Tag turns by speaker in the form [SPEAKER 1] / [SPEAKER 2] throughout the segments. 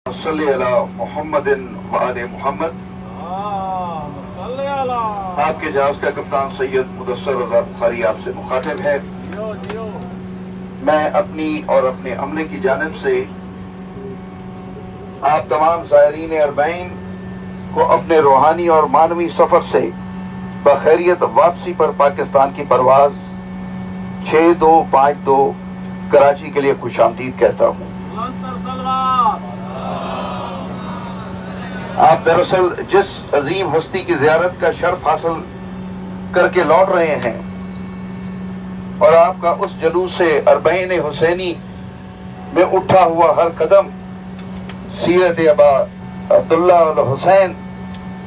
[SPEAKER 1] صلی علی محمد و آل محمد۔ آپ کے جہاز کا کپتان سید مدثر رضا بخاری آپ سے مخاطب ہے۔ میں اپنی اور اپنے عملے کی جانب سے آپ تمام زائرین اربعین کو اپنے روحانی اور معنوی سفر سے بخیریت واپسی پر پاکستان کی پرواز 6252 کراچی کے لیے خوش آمدید کہتا ہوں۔ آپ دراصل جس عظیم ہستی کی زیارت کا شرف حاصل کر کے لوٹ رہے ہیں اور آپ کا اس جلوس سے اربعین حسینی میں اٹھا ہوا ہر قدم سیرت ابا عبداللہ الحسین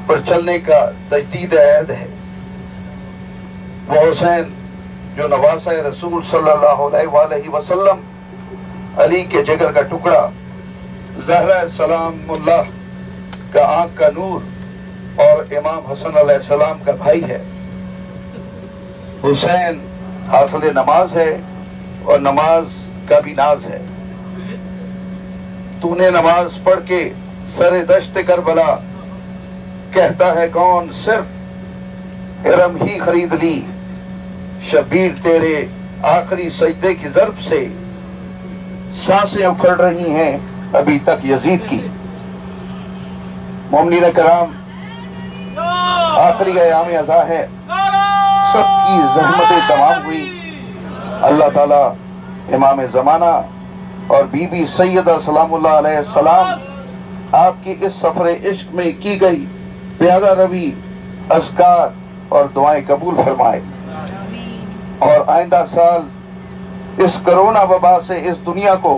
[SPEAKER 1] پر چلنے کا تجدید عہد ہے۔ وہ حسین جو نواسہ رسول صلی اللہ علیہ وآلہ وسلم، علی کے جگر کا ٹکڑا، زہرا سلام اللہ کا آنکھ کا نور اور امام حسن علیہ السلام کا بھائی ہے۔ حسین حاصل نماز ہے اور نماز کا بھی ناز ہے۔ تو نے نماز پڑھ کے سر دشت کربلا، کہتا ہے کون صرف ارم ہی خرید لی، شبیر تیرے آخری سجدے کی ضرب سے سانسیں اکھڑ رہی ہیں ابھی تک یزید کی۔ مومنین کرام، آخری ایام ازا ہے، سب کی زحمتیں تمام ہوئی۔ اللہ تعالیٰ امام زمانہ اور بی بی سیدہ سلام اللہ علیہ السلام آپ کی اس سفر عشق میں کی گئی پیادہ روی، اذکار اور دعائیں قبول فرمائے، اور آئندہ سال اس کرونا وبا سے اس دنیا کو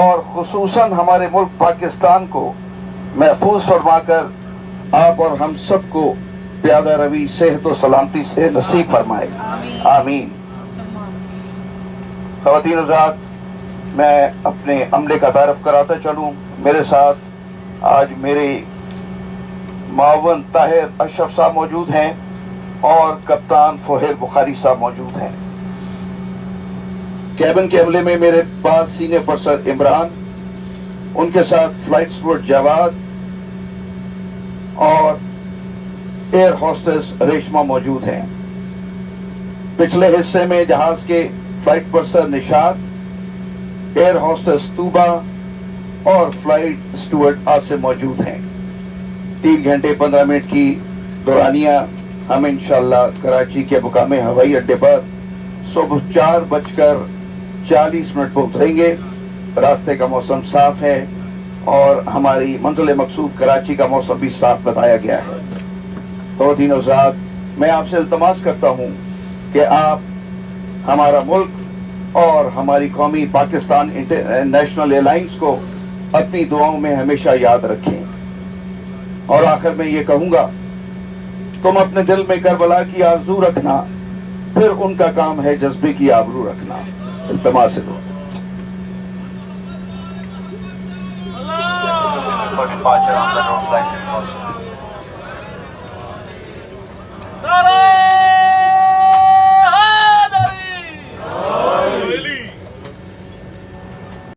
[SPEAKER 1] اور خصوصاً ہمارے ملک پاکستان کو محفوظ فرما کر آپ اور ہم سب کو پیادہ روی، صحت و سلامتی سے نصیب فرمائے، آمین۔ خواتین حضرات، میں اپنے عملے کا تعارف کراتا چلوں۔ میرے ساتھ آج میرے معاون طاہر اشرف صاحب موجود ہیں اور کپتان فہیر بخاری صاحب موجود ہیں۔ کیبن کے عملے میں میرے پاس سینئر پرسر عمران، ان کے ساتھ فلائٹ اسٹوارڈ جواد اور ایئر ہوسٹس ریشما موجود ہیں۔ پچھلے حصے میں جہاز کے فلائٹ پرسر نشاد، ایئر ہوسٹس طوبہ اور فلائٹ اسٹوارڈ آصف موجود ہیں۔ 3 گھنٹے 15 منٹ کی دورانیہ ہم انشاءاللہ کراچی کے مقام ہوائی اڈے پر صبح 4:40 پر اتریں گے۔ راستے کا موسم صاف ہے اور ہماری منزل مقصود کراچی کا موسم بھی صاف بتایا گیا ہے۔ خواتین و حضرات، میں آپ سے التماس کرتا ہوں کہ آپ ہمارا ملک اور ہماری قومی پاکستان نیشنل ایئر لائنز کو اپنی دعاؤں میں ہمیشہ یاد رکھیں۔ اور آخر میں یہ کہوں گا، تم اپنے دل میں کربلا کی آرزو رکھنا، پھر ان کا کام ہے جذبے کی آبرو رکھنا۔ التماس ہے دو۔
[SPEAKER 2] نعرہ